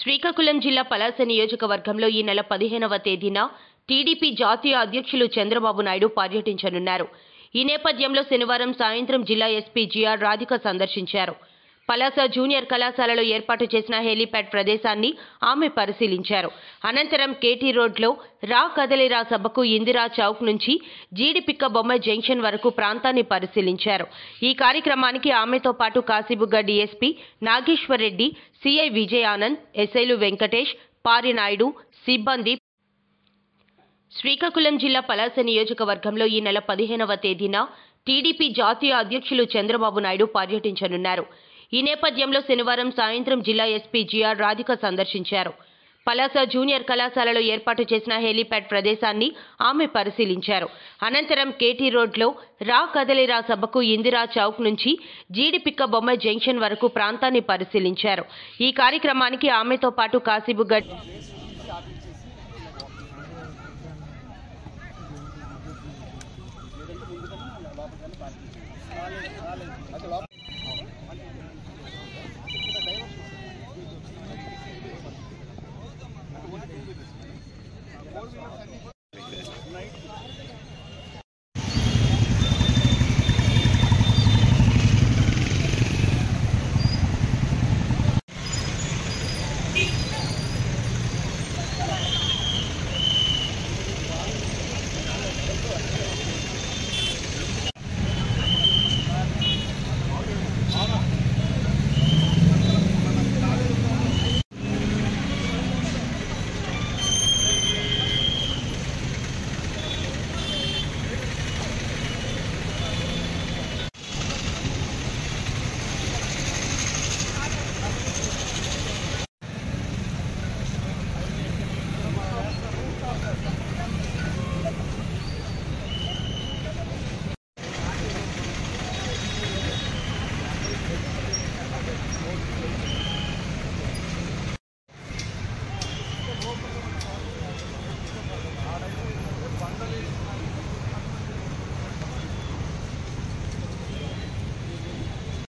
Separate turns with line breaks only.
శ్రీకాకుళం జిల్లా పలాస నియోజకవర్గంలో ఈ నెల 15వ తేదీన టీడీపీ జాతీయ అధ్యక్షులు చంద్రబాబు నాయుడు పర్యటించనున్నారు. ఈ నేపథ్యంలో శనివారం సాయంత్రం జిల్లా ఎస్పీ జిఆర్ రాధిక సందర్శించారు. పలాస జూనియర్ కళాశాలలో ఏర్పాటు చేసిన హెలీప్యాడ్ ప్రదేశాన్ని ఆమె పరిశీలించారు. అనంతరం కేటీ రోడ్లో రా కదలిరా సభకు ఇందిరా చౌక్ నుంచి జీడిపిక్క బొమ్మ జంక్షన్ వరకు ప్రాంతాన్ని పరిశీలించారు. ఈ కార్యక్రమానికి ఆమెతో పాటు కాశీబుగ్గ డీఎస్పీ నాగేశ్వర్ రెడ్డి, సిఐ విజయ్ ఆనంద్, ఎస్ఐలు వెంకటేష్, పారినాయుడు, సిబ్బంది. శ్రీకాకుళం జిల్లా పలాస నియోజకవర్గంలో ఈ నెల 15వ తేదీన టీడీపీ జాతీయ అధ్యక్షులు చంద్రబాబు నాయుడు పర్యటించనున్నారు. ఈ నేపథ్యంలో శనివారం సాయంత్రం జిల్లా ఎస్పీ జిఆర్ రాధిక సందర్శించారు. పలాస జూనియర్ కళాశాలలో ఏర్పాటు చేసిన హెలీప్యాడ్ ప్రదేశాన్ని ఆమె పరిశీలించారు. అనంతరం కేటీ రోడ్లో రా కదలిరా సభకు ఇందిరా చౌక్ నుంచి జీడిపిక్క బొమ్మ జంక్షన్ వరకు ప్రాంతాన్ని పరిశీలించారు. ఈ కార్యక్రమానికి ఆమెతో పాటు కాశీబుగ్గ